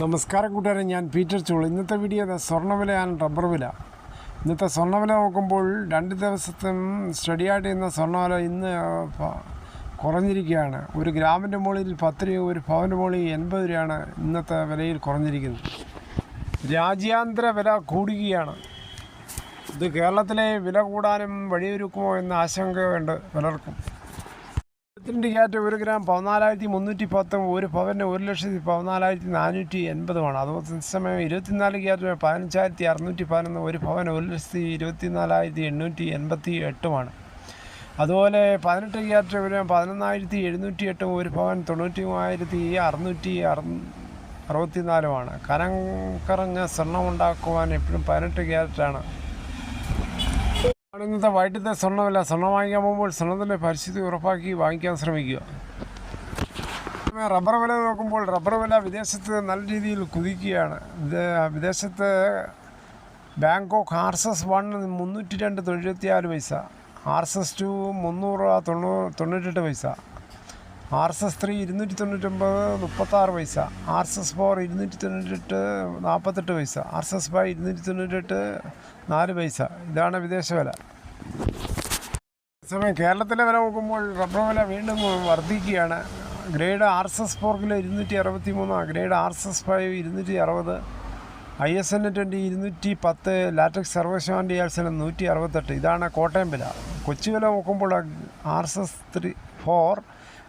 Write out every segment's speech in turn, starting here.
നമസ്കാരം കൂട്ടുകാരെ, ഞാൻ പീറ്റർ ചോൾ. ഇന്നത്തെ വീഡിയോ സ്വർണ്ണവിലയാണ്, റബ്ബർ വില. ഇന്നത്തെ സ്വർണ്ണവില നോക്കുമ്പോൾ 2 ദിവസത്തും സ്റ്റഡിയായിട്ട് ഇന്ന് സ്വർണ്ണവില ഇന്ന് കുറഞ്ഞിരിക്കുകയാണ്. ഒരു ഗ്രാമിൻ്റെ മുകളിൽ 10 രൂപ, ഒരു പവൻ്റെ മുകളിൽ 80 രൂപയാണ് ഇന്നത്തെ വിലയിൽ കുറഞ്ഞിരിക്കുന്നത്. രാജ്യാന്തര വില കൂടുകയാണ്. ഇത് കേരളത്തിലെ വില കൂടാനും വഴിയൊരുക്കുമോ എന്ന ആശങ്കയുണ്ട് പലർക്കും. 22 ക്യാരറ്റ് 1 ഗ്രാം 14,310, ഒരു പവന് 1,14,480. അതേസമയം 24 ക്യാരറ്റ് 15,611, ഒരു പവന് 1,24,888. അതുപോലെ 18 ക്യാരറ്റ് 11,708, ഒരു പവൻ 93,664. കനം കുറഞ്ഞ സ്വർണം ഉണ്ടാക്കുവാൻ എപ്പോഴും 18 ക്യാരറ്റാണ്. ഇന്നത്തെ വൈകിട്ടത്തെ സ്വർണ്ണമില്ല. സ്വർണ്ണം വാങ്ങിക്കാൻ പോകുമ്പോൾ സ്വർണ്ണത്തിൻ്റെ പരിസ്ഥിതി ഉറപ്പാക്കി വാങ്ങിക്കാൻ ശ്രമിക്കുക. റബ്ബർ വില നോക്കുമ്പോൾ റബ്ബർ വില വിദേശത്ത് നല്ല രീതിയിൽ കുതിക്കുകയാണ്. വിദേശത്ത് ബാങ്കോക്ക് RSS-1 302.74 പൈസ, RSS-2 300.98 പൈസ, RSS-3 299 36 പൈസ, RSS-4 298 48 പൈസ, RSS-5 298 4 പൈസ. ഇതാണ് വിദേശ വില. അതേസമയം കേരളത്തിലെ വില നോക്കുമ്പോൾ റബ്ബർ വില വീണ്ടും വർദ്ധിക്കുകയാണ്. Grade RSS-4 kilo 263, grade RSS-5 260, ISN-20 210, latex സർവശാന്തി ആൽസനം 168. ഇതാണ് കോട്ടയം വില. കൊച്ചി വില നോക്കുമ്പോൾ RSS-4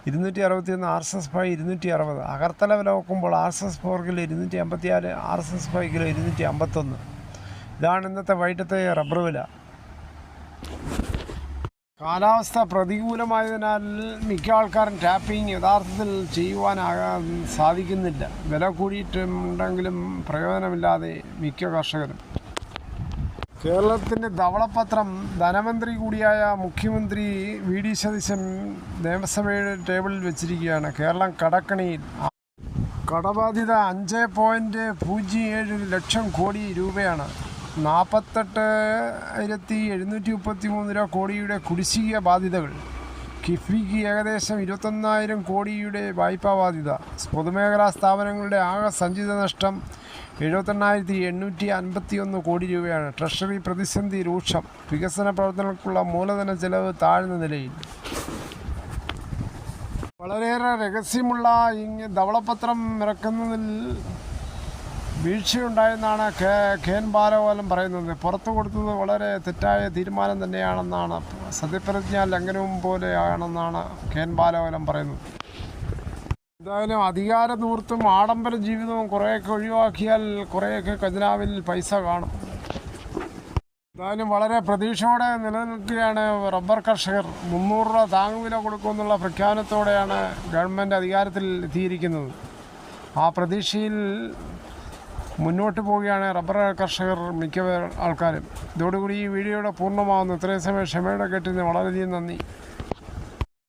261, RSS-5 260. അഗർത്തല വില നോക്കുമ്പോൾ RSS-4 കിലോ 254, RSS-5 കിലോ 251. ഇതാണ് ഇന്നത്തെ വൈകിട്ടത്തെ റബ്ബർ വില. കാലാവസ്ഥ പ്രതികൂലമായതിനാൽ മിക്ക ആൾക്കാരും ടാപ്പിംഗ് യഥാർത്ഥത്തിൽ ചെയ്യുവാനാകാൻ സാധിക്കുന്നില്ല. വില കൂടിയിട്ടുണ്ടെങ്കിലും പ്രയോജനമില്ലാതെ മിക്ക കർഷകരും. കേരളത്തിൻ്റെ ധവളപത്രം ധനമന്ത്രി കൂടിയായ മുഖ്യമന്ത്രി VD സതീശൻ നിയമസഭയുടെ ടേബിളിൽ വെച്ചിരിക്കുകയാണ്. കേരളം കടക്കണിയിൽ. കടബാധ്യത 5.07 ലക്ഷം കോടി രൂപയാണ്. 48,733 കോടിയുടെ കുടിശ്ശിക ബാധ്യതകൾ. കിഫ്ബിക്ക് ഏകദേശം 21,000 കോടിയുടെ വായ്പാ ബാധ്യത. പൊതുമേഖലാ സ്ഥാപനങ്ങളുടെ ആകെ സഞ്ചിത നഷ്ടം 78,851 കോടി രൂപയാണ്. ട്രഷറി പ്രതിസന്ധി രൂക്ഷം. വികസന പ്രവർത്തനങ്ങൾക്കുള്ള മൂലധന ചെലവ് താഴ്ന്ന നിലയിൽ. വളരെയേറെ രഹസ്യമുള്ള ധവളപത്രം ഇറക്കുന്നതിൽ വീഴ്ചയുണ്ടായെന്നാണ് കേൻ ബാലഗോപാലൻ പറയുന്നത്. പുറത്തു കൊടുത്തത് വളരെ തെറ്റായ തീരുമാനം തന്നെയാണെന്നാണ്, സത്യപ്രതിജ്ഞാ ലംഘനവും പോലെയാണെന്നാണ് കേൻ ബാലഗോപാലൻ പറയുന്നത്. എന്തായാലും അധികാര ധൂർത്തും ആഡംബര ജീവിതവും കുറേയൊക്കെ ഒഴിവാക്കിയാൽ കുറേയൊക്കെ ഖജനാവിൽ പൈസ കാണും. എന്തായാലും വളരെ പ്രതീക്ഷയോടെ നിലനിൽക്കുകയാണ് റബ്ബർ കർഷകർ. 300 രൂപ താങ്ങുവില കൊടുക്കുമെന്നുള്ള പ്രഖ്യാപനത്തോടെയാണ് ഗവൺമെൻറ് അധികാരത്തിൽ എത്തിയിരിക്കുന്നത്. ആ പ്രതീക്ഷയിൽ മുന്നോട്ട് പോവുകയാണ് റബ്ബർ കർഷകർ മിക്ക ആൾക്കാരും. ഇതോടുകൂടി ഈ വീഡിയോയുടെ പൂർണ്ണമാകുന്നു. ഇത്രയും സമയം ക്ഷമയോടെ കേട്ടിരുന്നു വളരെയധികം നന്ദി.